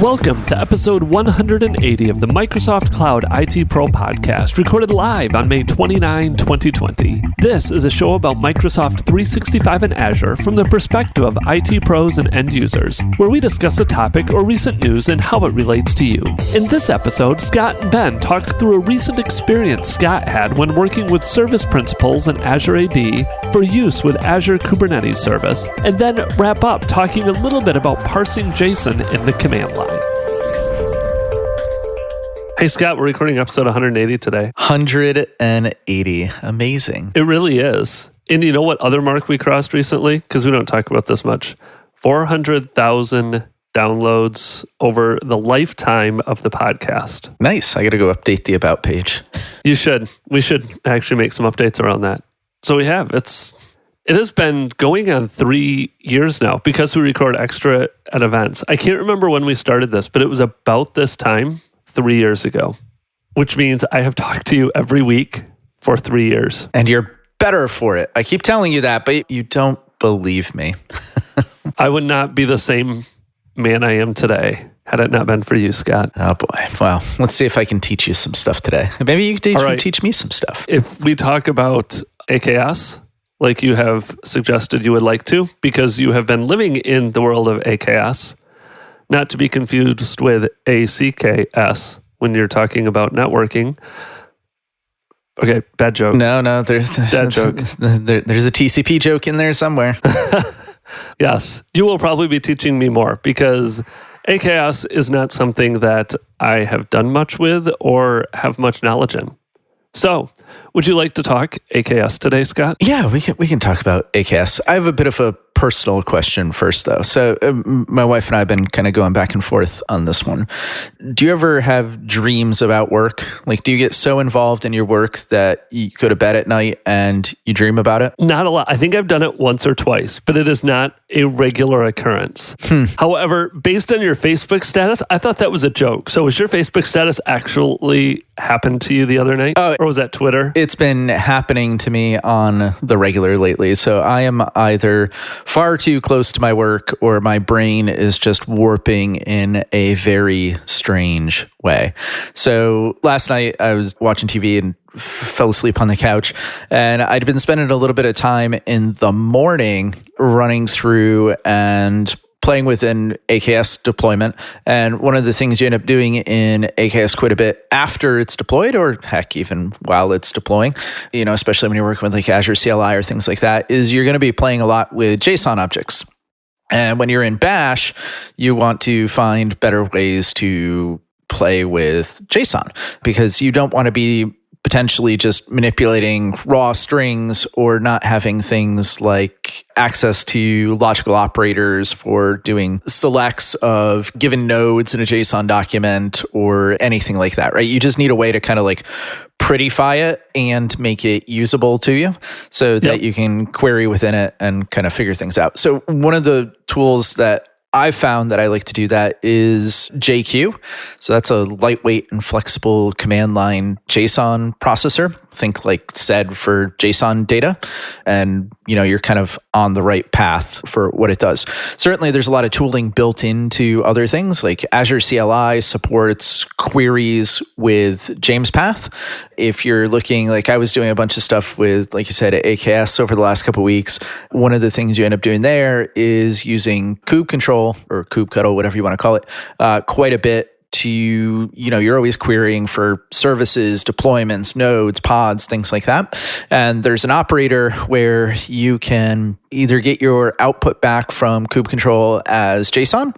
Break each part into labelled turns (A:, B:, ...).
A: Welcome to episode 180 of the Microsoft Cloud IT Pro podcast, recorded live on May 29, 2020. This is a show about Microsoft 365 and Azure from the perspective of IT pros and end users, where we discuss a topic or recent news and how it relates to you. In this episode, Scott and Ben talk through a recent experience Scott had when working with service principals in Azure AD for use with Azure Kubernetes Service, and then wrap up talking a little bit about parsing JSON in the command line. Hey, Scott, we're recording episode 180 today.
B: 180. Amazing.
A: It really is. And you know what other mark we crossed recently? Because we don't talk about this much. 400,000 downloads over the lifetime of the podcast.
B: Nice. I got to go update the About page.
A: You should. We should actually make some updates around that. So we have. It has been going on 3 years now because we record extra at events. I can't remember when we started this, but it was about this time 3 years ago, which means I have talked to you every week for 3 years.
B: And you're better for it. I keep telling you that, but you don't believe me.
A: I would not be the same man I am today had it not been for you, Scott.
B: Oh boy. Well, let's see if I can teach you some stuff today. Maybe you can teach me some stuff.
A: If we talk about AKS, like you have suggested you would like to, because you have been living in the world of AKS, not to be confused with ACKS when you're talking about networking. Okay, bad joke.
B: No, there's
A: that joke.
B: There's a TCP joke in there somewhere.
A: Yes, you will probably be teaching me more because AKS is not something that I have done much with or have much knowledge in. So, would you like to talk AKS today, Scott?
B: Yeah, we can talk about AKS. I have a bit of a personal question first, though. So my wife and I have been kind of going back and forth on this one. Do you ever have dreams about work? Like, do you get so involved in your work that you go to bed at night and you dream about it?
A: Not a lot. I think I've done it once or twice, but it is not a regular occurrence. However, based on your Facebook status, I thought that was a joke. So was your Facebook status actually happened to you the other night? Or was that Twitter?
B: It's been happening to me on the regular lately. So I am either far too close to my work or my brain is just warping in a very strange way. So last night I was watching TV and fell asleep on the couch, and I'd been spending a little bit of time in the morning running through and playing with an AKS deployment. And one of the things you end up doing in AKS quite a bit after it's deployed, or heck, even while it's deploying, especially when you're working with like Azure CLI or things like that, is you're going to be playing a lot with JSON objects. And when you're in Bash, you want to find better ways to play with JSON because you don't want to be potentially just manipulating raw strings or not having things like access to logical operators for doing selects of given nodes in a JSON document or anything like that, right? You just need a way to kind of like prettify it and make it usable to you so that you can query within it and kind of figure things out. So one of the tools that I've found that I like to do that is JQ. So that's a lightweight and flexible command line JSON processor. Think like SED for JSON data. And, you're kind of on the right path for what it does. Certainly, there's a lot of tooling built into other things like Azure CLI supports queries with JMESPath. If you're looking, like I was doing a bunch of stuff with, like you said, AKS over the last couple of weeks, one of the things you end up doing there is using kube control or kubectl, whatever you want to call it, quite a bit to, you're always querying for services, deployments, nodes, pods, things like that. And there's an operator where you can either get your output back from kube control as JSON,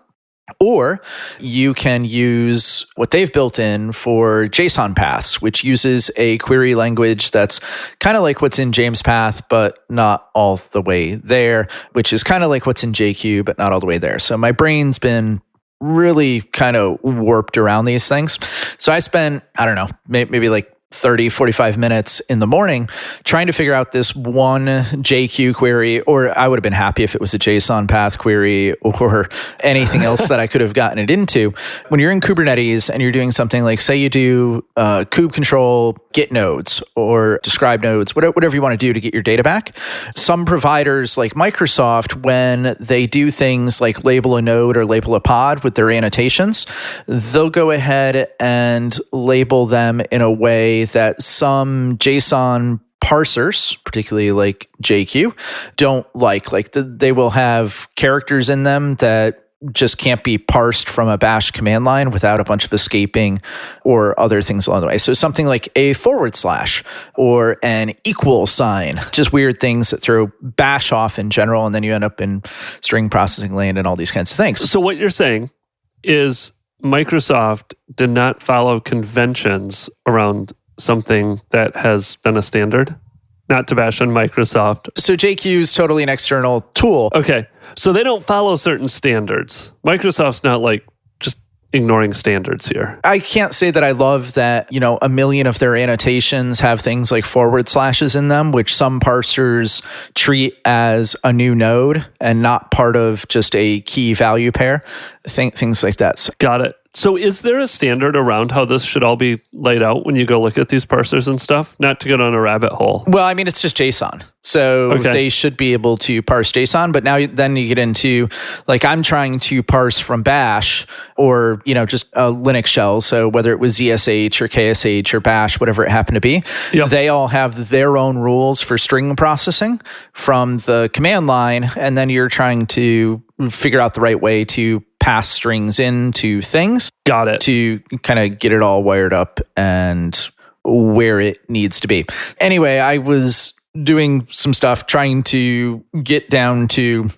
B: or you can use what they've built in for JSON paths, which uses a query language that's kind of like what's in JMESPath, but not all the way there, which is kind of like what's in JQ, but not all the way there. So my brain's been really kind of warped around these things. So I spent, I don't know, maybe like 30, 45 minutes in the morning trying to figure out this one JQ query, or I would have been happy if it was a JSON path query or anything else that I could have gotten it into. When you're in Kubernetes and you're doing something like, say you do kube control Git nodes or describe nodes, whatever you want to do to get your data back, some providers like Microsoft, when they do things like label a node or label a pod with their annotations, they'll go ahead and label them in a way that some JSON parsers, particularly like JQ, don't like. They will have characters in them that just can't be parsed from a bash command line without a bunch of escaping or other things along the way. So something like a / or an equal sign, just weird things that throw bash off in general, and then you end up in string processing land and all these kinds of things.
A: So what you're saying is Microsoft did not follow conventions around something that has been a standard? Not to bash on Microsoft.
B: So JQ is totally an external tool.
A: Okay. So they don't follow certain standards. Microsoft's not like just ignoring standards here.
B: I can't say that I love that, a million of their annotations have things like / in them, which some parsers treat as a new node and not part of just a key value pair. Things like that.
A: Got it. So is there a standard around how this should all be laid out when you go look at these parsers and stuff? Not to get on a rabbit hole.
B: Well, I mean, it's just JSON. So they should be able to parse JSON. But then you get into, like, I'm trying to parse from bash or, just a Linux shell. So whether it was ZSH or KSH or bash, whatever it happened to be, they all have their own rules for string processing from the command line. And then you're trying to figure out the right way to pass strings into things.
A: Got it.
B: To kind of get it all wired up and where it needs to be. Anyway, I was doing some stuff trying to get down to,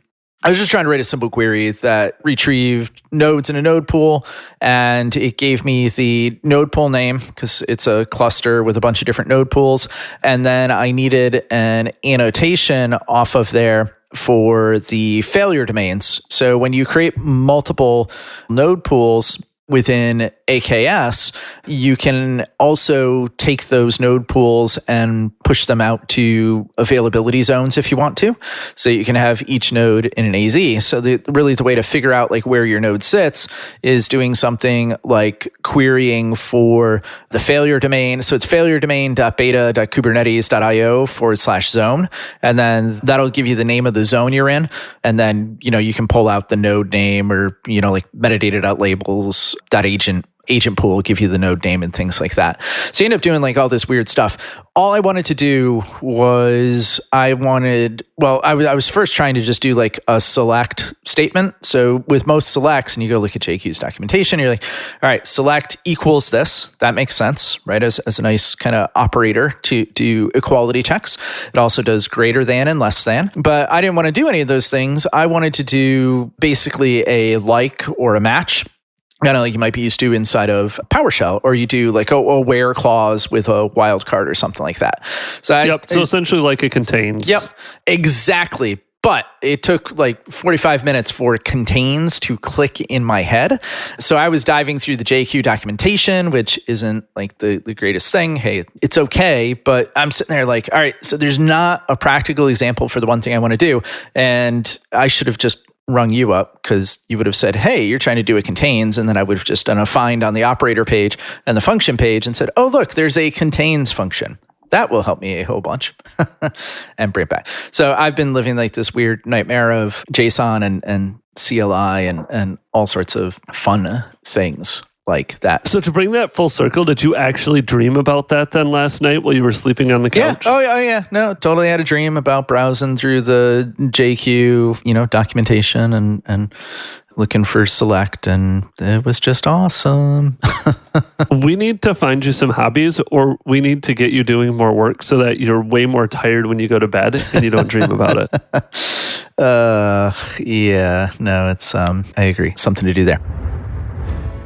B: I was just trying to write a simple query that retrieved nodes in a node pool, and it gave me the node pool name because it's a cluster with a bunch of different node pools. And then I needed an annotation off of there for the failure domains. So when you create multiple node pools within AKS, you can also take those node pools and push them out to availability zones if you want to. So you can have each node in an AZ. So the way to figure out like where your node sits is doing something like querying for the failure domain. So it's failuredomain.beta.kubernetes.io/zone. And then that'll give you the name of the zone you're in. And then, you can pull out the node name or, like metadata.labels.agent pool will give you the node name and things like that. So you end up doing like all this weird stuff. All I wanted to do was I was first trying to just do like a select statement. So with most selects, and you go look at JQ's documentation, you're like, all right, select equals this. That makes sense, right? As a nice kind of operator to do equality checks. It also does greater than and less than. But I didn't want to do any of those things. I wanted to do basically a like or a match. Kind of like you might be used to inside of PowerShell, or you do like a where clause with a wildcard or something like that. So
A: so essentially like it contains.
B: Yep, exactly. But it took like 45 minutes for contains to click in my head. So I was diving through the JQ documentation, which isn't like the greatest thing. Hey, it's okay. But I'm sitting there like, all right, so there's not a practical example for the one thing I want to do. And I should have just rung you up because you would have said, hey, you're trying to do a contains. And then I would have just done a find on the operator page and the function page and said, oh, look, there's a contains function. That will help me a whole bunch and bring it back. So I've been living like this weird nightmare of JSON and CLI and all sorts of fun things like that.
A: So to bring that full circle, did you actually dream about that then last night while you were sleeping on the couch?
B: Yeah. Oh yeah. No, totally had a dream about browsing through the JQ, documentation and looking for select, and it was just awesome.
A: We need to find you some hobbies, or we need to get you doing more work so that you're way more tired when you go to bed and you don't dream about it.
B: Yeah. No, it's I agree. Something to do there.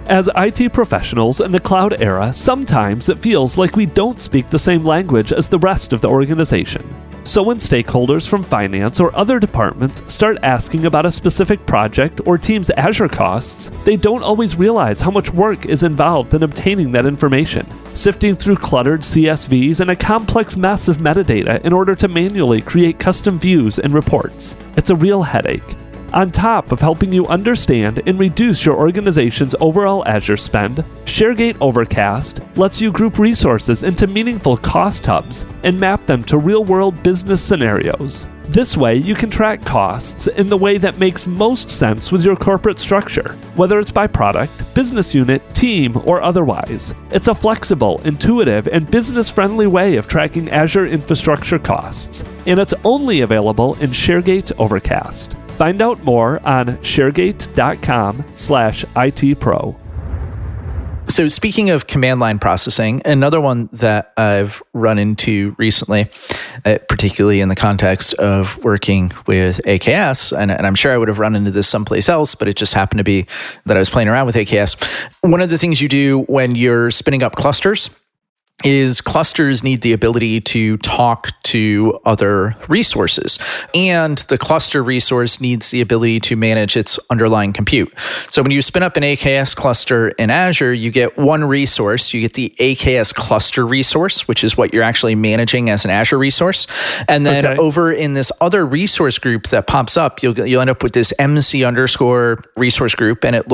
A: As IT professionals in the cloud era, sometimes it feels like we don't speak the same language as the rest of the organization. So when stakeholders from finance or other departments start asking about a specific project or team's Azure costs, they don't always realize how much work is involved in obtaining that information, sifting through cluttered CSVs and a complex mess of metadata in order to manually create custom views and reports. It's a real headache. On top of helping you understand and reduce your organization's overall Azure spend, ShareGate Overcast lets you group resources into meaningful cost hubs and map them to real-world business scenarios. This way, you can track costs in the way that makes most sense with your corporate structure, whether it's by product, business unit, team, or otherwise. It's a flexible, intuitive, and business-friendly way of tracking Azure infrastructure costs, and it's only available in ShareGate Overcast. Find out more on sharegate.com/ITPro.
B: So speaking of command line processing, another one that I've run into recently, particularly in the context of working with AKS, and I'm sure I would have run into this someplace else, but it just happened to be that I was playing around with AKS. One of the things you do when you're spinning up clusters is clusters need the ability to talk to other resources, and the cluster resource needs the ability to manage its underlying compute. So when you spin up an AKS cluster in Azure, you get one resource. You get the AKS cluster resource, which is what you're actually managing as an Azure resource. And then over in this other resource group that pops up, you'll end up with this MC underscore resource group, and it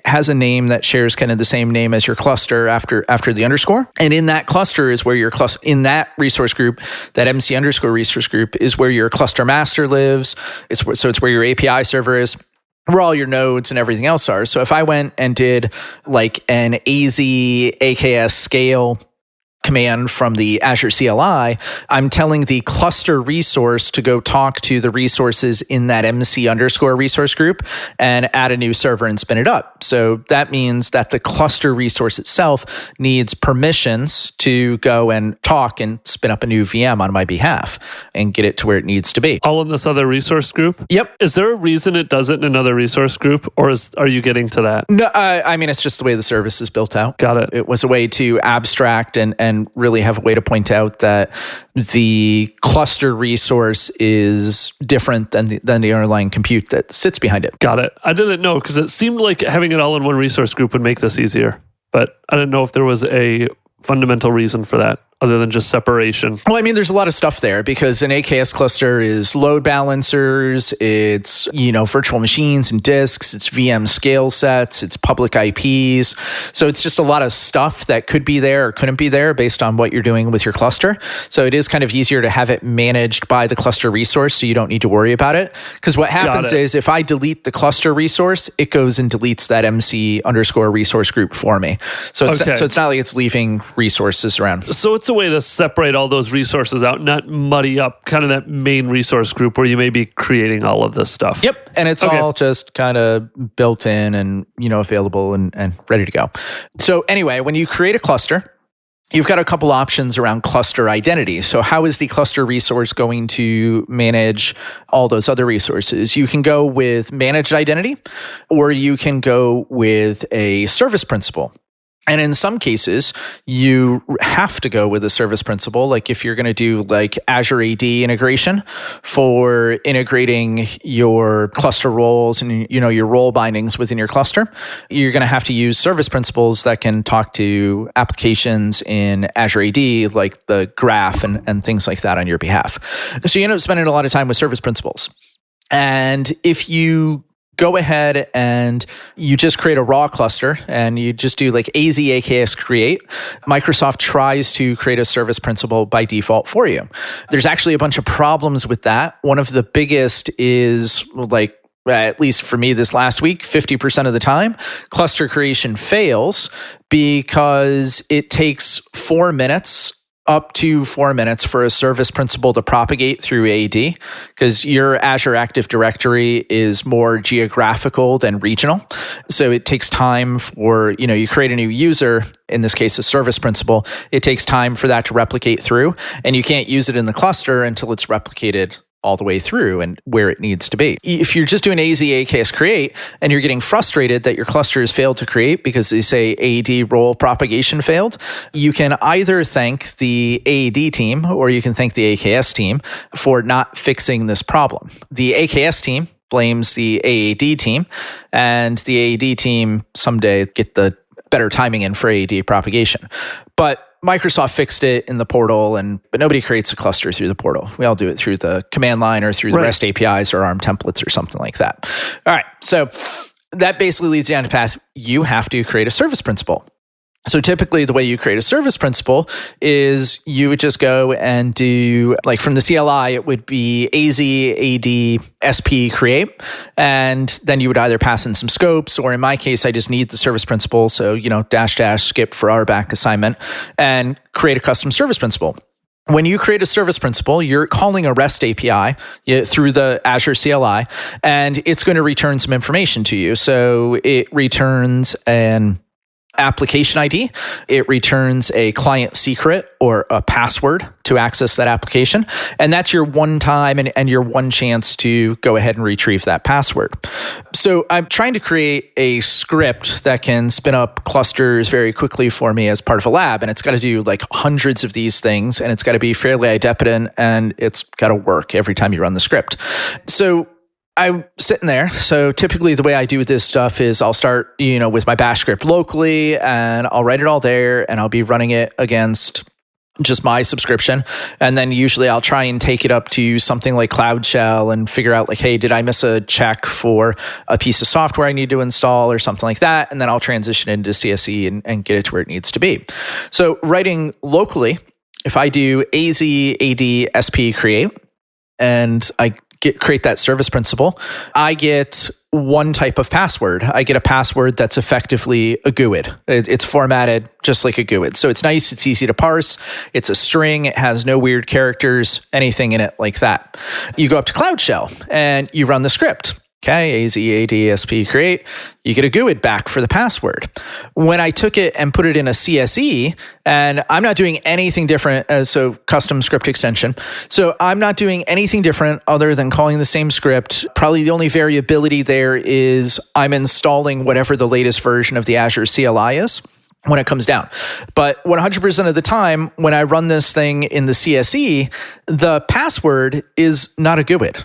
B: has a name that shares kind of the same name as your cluster after the underscore. And in that cluster is where your cluster, in that resource group, that MC underscore resource group is where your cluster master lives. It's where your API server is, where all your nodes and everything else are. So if I went and did like an AZ AKS scale command from the Azure CLI, I'm telling the cluster resource to go talk to the resources in that MC underscore resource group and add a new server and spin it up. So that means that the cluster resource itself needs permissions to go and talk and spin up a new VM on my behalf and get it to where it needs to be.
A: All in this other resource group?
B: Yep.
A: Is there a reason it does it in another resource group, or are you getting to that?
B: No, I mean, it's just the way the service is built out.
A: Got it.
B: It was a way to abstract and really have a way to point out that the cluster resource is different than the underlying compute that sits behind it.
A: Got it. I didn't know, because it seemed like having it all in one resource group would make this easier, but I didn't know if there was a fundamental reason for that other than just separation.
B: Well, I mean, there's a lot of stuff there because an AKS cluster is load balancers, it's, virtual machines and disks, it's VM scale sets, it's public IPs. So it's just a lot of stuff that could be there or couldn't be there based on what you're doing with your cluster. So it is kind of easier to have it managed by the cluster resource so you don't need to worry about it. Because what happens is if I delete the cluster resource, it goes and deletes that MC underscore resource group for me. So it's not like it's leaving resources around.
A: So it's a way to separate all those resources out, not muddy up kind of that main resource group where you may be creating all of this stuff.
B: Yep. And it's all just kind of built in and, available and ready to go. So anyway, when you create a cluster, you've got a couple options around cluster identity. So how is the cluster resource going to manage all those other resources? You can go with managed identity, or you can go with a service principal. And in some cases, you have to go with a service principal. Like if you're going to do like Azure AD integration for integrating your cluster roles and your role bindings within your cluster, you're going to have to use service principals that can talk to applications in Azure AD, like the graph and things like that on your behalf. So you end up spending a lot of time with service principals. And if you go ahead and you just create a raw cluster and you just do like AZ AKS create, Microsoft tries to create a service principal by default for you. There's actually a bunch of problems with that. One of the biggest is like, at least for me this last week, 50% of the time, cluster creation fails because it takes 4 minutes up to 4 minutes for a service principal to propagate through AD, because your Azure Active Directory is more geographical than regional. So it takes time for, you create a new user, in this case, a service principal. It takes time for that to replicate through, and you can't use it in the cluster until it's replicated all the way through and where it needs to be. If you're just doing AZ AKS create and you're getting frustrated that your cluster has failed to create because they say AD role propagation failed, you can either thank the AD team or you can thank the AKS team for not fixing this problem. The AKS team blames the AAD team, and the AAD team someday get the better timing in for AAD propagation. But Microsoft fixed it in the portal, but nobody creates a cluster through the portal. We all do it through the command line or through the REST APIs or ARM templates or something like that. All right, so that basically leads down to path. You have to create a service principal. So typically the way you create a service principal is you would just go and do, like from the CLI, it would be AZ, AD, SP create. And then you would either pass in some scopes, or in my case, I just need the service principal. So, -- skip for our back assignment and create a custom service principal. When you create a service principal, you're calling a REST API through the Azure CLI, and it's going to return some information to you. So it returns an application ID. It returns a client secret or a password to access that application. And that's your one time and your one chance to go ahead and retrieve that password. So I'm trying to create a script that can spin up clusters very quickly for me as part of a lab. And it's got to do like hundreds of these things. And it's got to be fairly idempotent. And it's got to work every time you run the script. So I'm sitting there. So typically the way I do this stuff is I'll start, with my bash script locally, and I'll write it all there, and I'll be running it against just my subscription. And then usually I'll try and take it up to something like Powershell and figure out like, hey, did I miss a check for a piece of software I need to install or something like that? And then I'll transition into CSE and get it to where it needs to be. So writing locally, if I do AZ, AD, SP create, and I create that service principal, I get one type of password. I get a password that's effectively a GUID. It's formatted just like a GUID. So it's nice, it's easy to parse, it's a string, it has no weird characters, anything in it like that. You go up to Powershell and you run the script. Okay, AZ, AD, SP create, you get a GUID back for the password. When I took it and put it in a CSE, and I'm not doing anything different, so custom script extension. So I'm not doing anything different other than calling the same script. Probably the only variability there is I'm installing whatever the latest version of the Azure CLI is when it comes down. But 100% of the time, when I run this thing in the CSE, the password is not a GUID.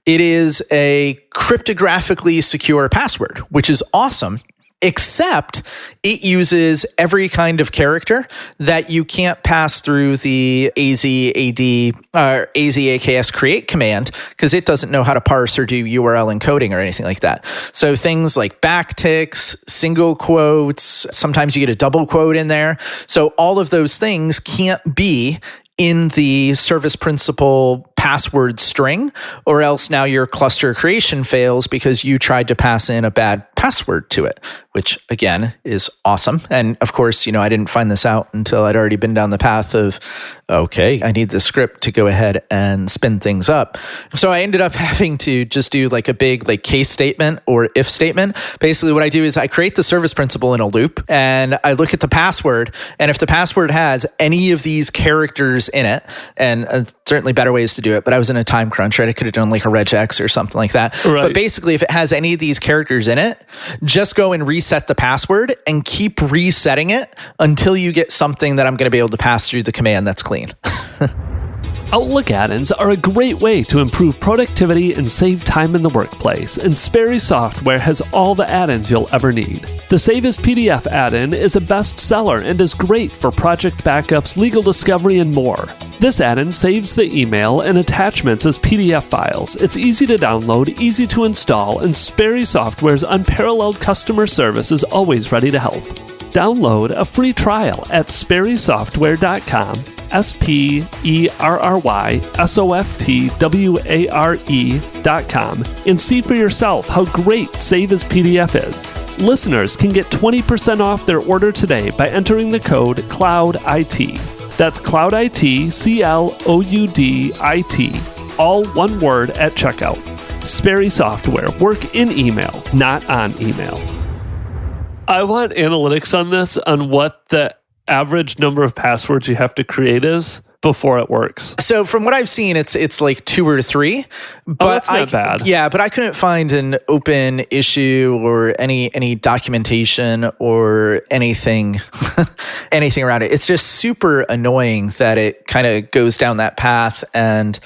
B: It is a cryptographically secure password, which is awesome, except it uses every kind of character that you can't pass through the AZ, AD, or AZ AKS create command because it doesn't know how to parse or do URL encoding or anything like that. So things like backticks, single quotes, sometimes you get a double quote in there. So all of those things can't be in the service principal password string, or else now your cluster creation fails because you tried to pass in a bad password to it, which again is awesome. And of course, I didn't find this out until I'd already been down the path of, okay, I need this script to go ahead and spin things up. So I ended up having to just do like a big case statement or if statement. Basically what I do is I create the service principal in a loop and I look at the password. And if the password has any of these characters in it, and certainly better ways to do it, but I was in a time crunch, right? I could have done like a regex or something like that. Right. But basically, if it has any of these characters in it, just go and reset the password and keep resetting it until you get something that I'm going to be able to pass through the command that's clean.
A: Outlook add-ins are a great way to improve productivity and save time in the workplace, and Sperry Software has all the add-ins you'll ever need. The Save as PDF add-in is a bestseller and is great for project backups, legal discovery, and more. This add-in saves the email and attachments as PDF files. It's easy to download, easy to install, and Sperry Software's unparalleled customer service is always ready to help. Download a free trial at sperrysoftware.com, SPERRYSOFTWARE.com, and see for yourself how great Save as PDF is. Listeners can get 20% off their order today by entering the code CLOUDIT. That's CLOUDIT, CLOUDIT, all one word at checkout. Sperry Software, work in email, not on email. I want analytics on this, on what the average number of passwords you have to create is before it works.
B: So from what I've seen, it's like 2 or 3. But
A: that's not bad.
B: Yeah, but I couldn't find an open issue or any documentation or anything anything around it. It's just super annoying that it kind of goes down that path and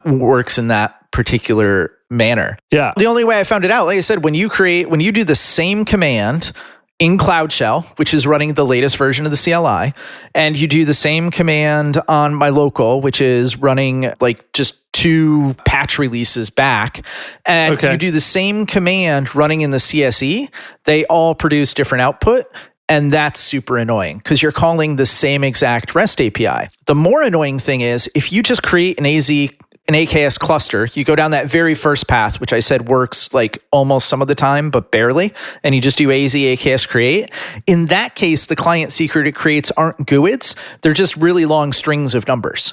B: works in that particular manner.
A: Yeah.
B: The only way I found it out, like I said, when you do the same command in Cloud Shell, which is running the latest version of the CLI, and you do the same command on my local, which is running like just 2 patch releases back, and you do the same command running in the CSE, they all produce different output. And that's super annoying because you're calling the same exact REST API. The more annoying thing is if you just create an AKS cluster, you go down that very first path, which I said works like almost some of the time, but barely, and you just do AZ AKS create. In that case, the client secret it creates aren't GUIDs. They're just really long strings of numbers.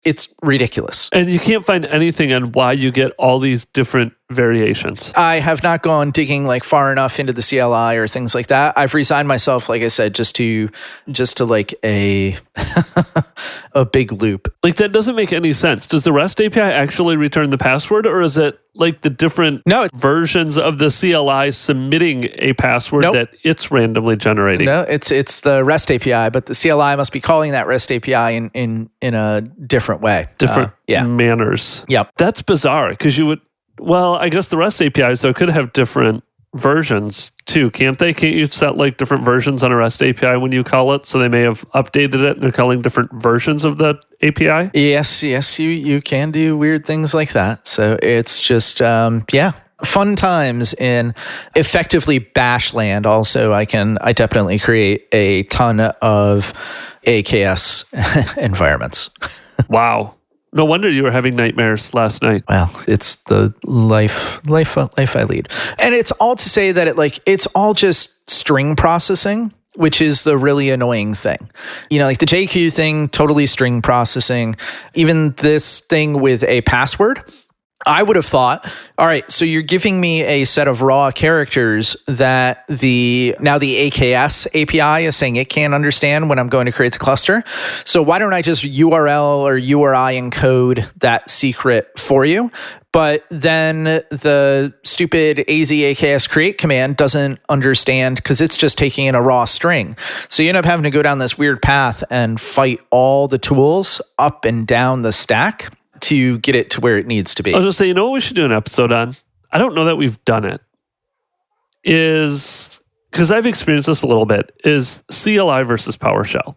B: It's ridiculous.
A: And you can't find anything on why you get all these different variations.
B: I have not gone digging like far enough into the CLI or things like that. I've resigned myself, like I said, just to like a a big loop.
A: Like that doesn't make any sense. Does the REST API actually return the password, or is it like the different versions of the CLI submitting a password that it's randomly generating?
B: No, it's the REST API, but the CLI must be calling that REST API in a different way.
A: Different manners.
B: Yep.
A: That's bizarre because you would, well, I guess the REST APIs though could have different versions too, can't they? Can't you set like different versions on a REST API when you call it? So they may have updated it and they're calling different versions of the API?
B: Yes, you can do weird things like that. So it's just, fun times in effectively bash land. Also, I definitely create a ton of AKS environments.
A: Wow. No wonder you were having nightmares last night.
B: Well, it's the life I lead. And it's all to say that it's all just string processing, which is the really annoying thing. You know, like the JQ thing, totally string processing. Even this thing with a password, I would have thought, all right, so you're giving me a set of raw characters that the AKS API is saying it can't understand when I'm going to create the cluster. So why don't I just URL or URI encode that secret for you? But then the stupid AZ AKS create command doesn't understand because it's just taking in a raw string. So you end up having to go down this weird path and fight all the tools up and down the stack to get it to where it needs to be.
A: I was just saying, you know what we should do an episode on? I don't know that we've done it. Is, because I've experienced this a little bit, is CLI versus PowerShell.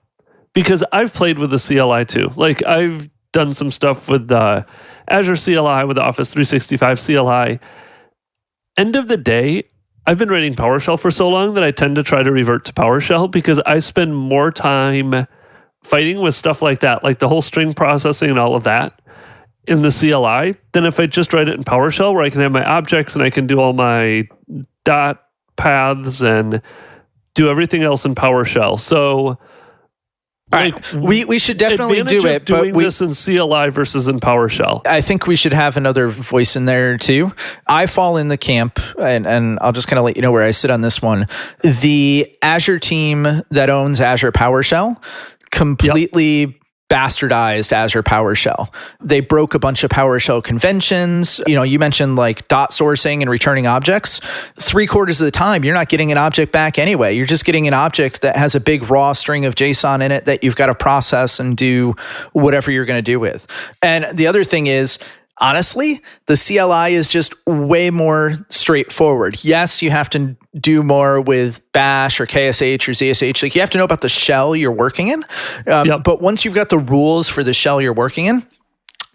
A: Because I've played with the CLI too. Like I've done some stuff with the Azure CLI, with the Office 365 CLI. End of the day, I've been writing PowerShell for so long that I tend to try to revert to PowerShell because I spend more time fighting with stuff like that, like the whole string processing and all of that in the CLI, than if I just write it in PowerShell where I can have my objects and I can do all my dot paths and do everything else in PowerShell. So
B: we should definitely do it,
A: doing this in CLI versus in PowerShell.
B: I think we should have another voice in there too. I fall in the camp, and I'll just kind of let you know where I sit on this one. The Azure team that owns Azure PowerShell completely bastardized Azure PowerShell. They broke a bunch of PowerShell conventions. You know, you mentioned like dot sourcing and returning objects. 3/4 of the time, you're not getting an object back anyway. You're just getting an object that has a big raw string of JSON in it that you've got to process and do whatever you're going to do with. And the other thing is, honestly, the CLI is just way more straightforward. Yes, you have to do more with bash or KSH or ZSH. Like you have to know about the shell you're working in. But once you've got the rules for the shell you're working in,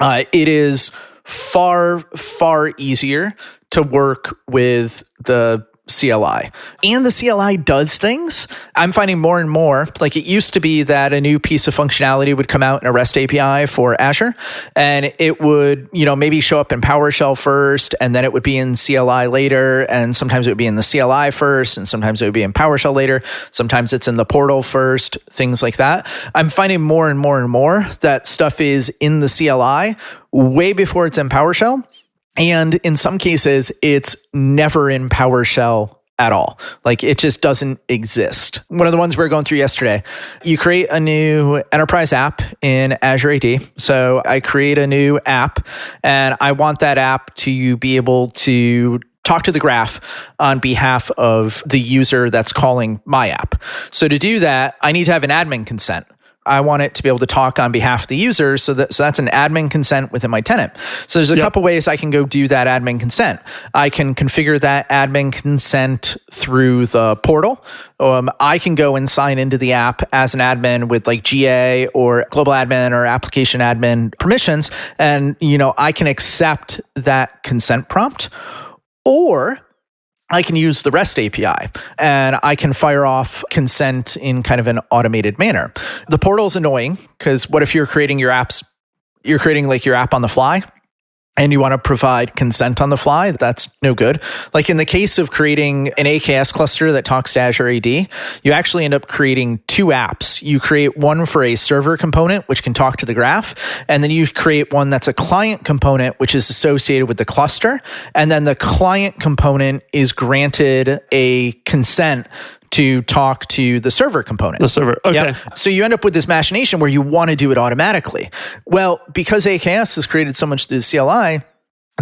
B: it is far, far easier to work with the CLI. And the CLI does things. I'm finding more and more, like it used to be that a new piece of functionality would come out in a REST API for Azure, and it would, maybe show up in PowerShell first, and then it would be in CLI later, and sometimes it would be in the CLI first, and sometimes it would be in PowerShell later. Sometimes it's in the portal first, things like that. I'm finding more and more and more that stuff is in the CLI way before it's in PowerShell. And in some cases, it's never in PowerShell at all. Like it just doesn't exist. One of the ones we were going through yesterday, you create a new enterprise app in Azure AD. So I create a new app and I want that app to be able to talk to the graph on behalf of the user that's calling my app. So to do that, I need to have an admin consent. I want it to be able to talk on behalf of the user. So that's an admin consent within my tenant. So there's a couple ways I can go do that admin consent. I can configure that admin consent through the portal. I can go and sign into the app as an admin with like GA or global admin or application admin permissions. And, I can accept that consent prompt. Or I can use the REST API and I can fire off consent in kind of an automated manner. The portal is annoying because what if you're creating your apps, you're creating like your app on the fly and you want to provide consent on the fly? That's no good. Like in the case of creating an AKS cluster that talks to Azure AD, you actually end up creating two apps. You create one for a server component, which can talk to the graph, and then you create one that's a client component, which is associated with the cluster. And then the client component is granted a consent to talk to the server component.
A: The server, okay.
B: Yep. So you end up with this machination where you want to do it automatically. Well, because AKS has created so much through the CLI,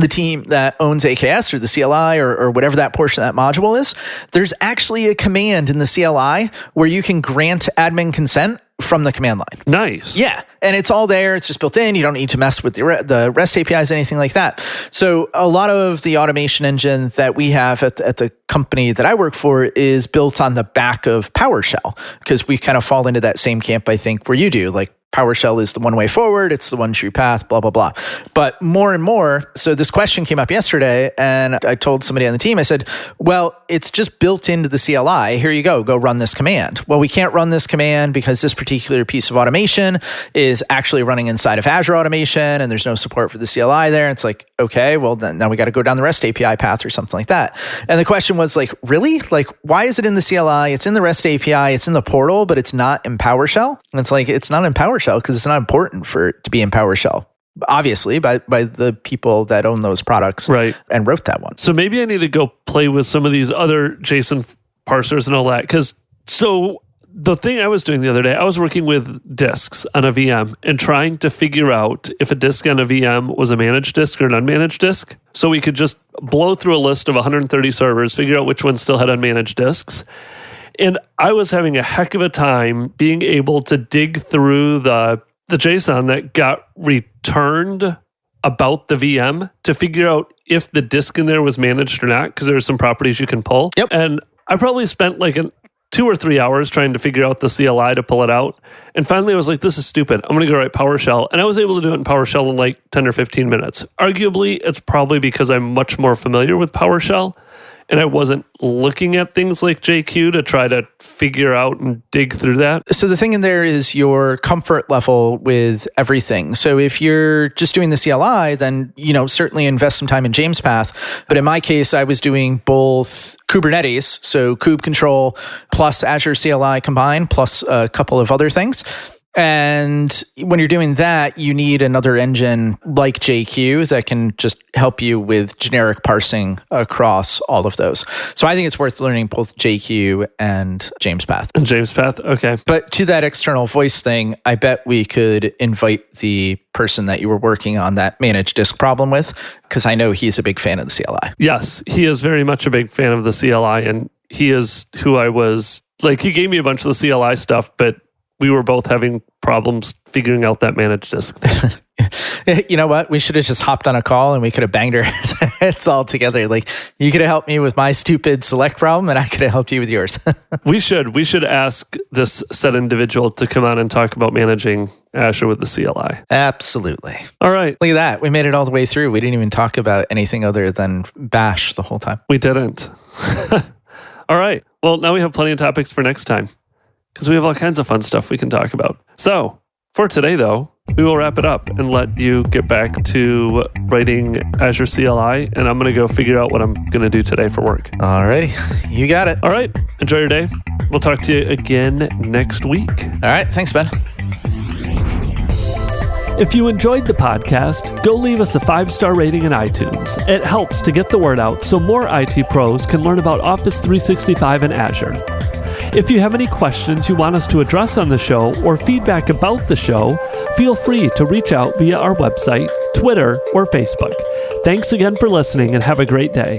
B: the team that owns AKS or the CLI or whatever that portion of that module is, there's actually a command in the CLI where you can grant admin consent from the command line.
A: Nice.
B: Yeah. And it's all there. It's just built in. You don't need to mess with the REST APIs, anything like that. So a lot of the automation engine that we have at the company that I work for is built on the back of PowerShell because we kind of fall into that same camp, I think, where you do. Like PowerShell is the one way forward. It's the one true path, blah, blah, blah. But more and more, so this question came up yesterday and I told somebody on the team, I said, well, it's just built into the CLI. Here you go run this command. Well, we can't run this command because this particular piece of automation is actually running inside of Azure Automation and there's no support for the CLI there. It's like, okay, well, then now we got to go down the REST API path or something like that. And the question was like, really? Like, why is it in the CLI? It's in the REST API, it's in the portal, but it's not in PowerShell. And it's like, it's not in PowerShell because it's not important for it to be in PowerShell, obviously by the people that own those products,
A: right,
B: and wrote that one.
A: So maybe I need to go play with some of these other JSON parsers and all that. Because so the thing I was doing the other day, I was working with disks on a VM and trying to figure out if a disk on a VM was a managed disk or an unmanaged disk. So we could just blow through a list of 130 servers, figure out which ones still had unmanaged disks. And I was having a heck of a time being able to dig through the JSON that got returned about the VM to figure out if the disk in there was managed or not, because there's some properties you can pull.
B: Yep.
A: And I probably spent like 2 or 3 hours trying to figure out the CLI to pull it out. And finally I was like, this is stupid. I'm going to go write PowerShell. And I was able to do it in PowerShell in like 10 or 15 minutes. Arguably, it's probably because I'm much more familiar with PowerShell and I wasn't looking at things like JQ to try to figure out and dig through that.
B: So the thing in there is your comfort level with everything. So if you're just doing the CLI, then, certainly invest some time in JMESPath. But in my case, I was doing both Kubernetes, so kube control plus Azure CLI combined, plus a couple of other things. And when you're doing that, you need another engine like JQ that can just help you with generic parsing across all of those. So I think it's worth learning both JQ and JMESPath.
A: And JMESPath, okay.
B: But to that external voice thing, I bet we could invite the person that you were working on that managed disk problem with, because I know he's a big fan of the CLI.
A: Yes, he is very much a big fan of the CLI, and he is who I was, like, he gave me a bunch of the CLI stuff, but we were both having problems figuring out that managed disk thing.
B: You know what? We should have just hopped on a call and we could have banged our heads all together. Like, you could have helped me with my stupid select problem and I could have helped you with yours.
A: We should ask this said individual to come on and talk about managing Azure with the CLI.
B: Absolutely.
A: All right.
B: Look at that. We made it all the way through. We didn't even talk about anything other than Bash the whole time.
A: We didn't. All right. Well, now we have plenty of topics for next time, because we have all kinds of fun stuff we can talk about. So for today, though, we will wrap it up and let you get back to writing Azure CLI. And I'm going to go figure out what I'm going to do today for work.
B: All righty. You got it.
A: All right. Enjoy your day. We'll talk to you again next week.
B: All right. Thanks, Ben.
A: If you enjoyed the podcast, go leave us a 5-star rating in iTunes. It helps to get the word out so more IT pros can learn about Office 365 and Azure. If you have any questions you want us to address on the show or feedback about the show, feel free to reach out via our website, Twitter, or Facebook. Thanks again for listening and have a great day.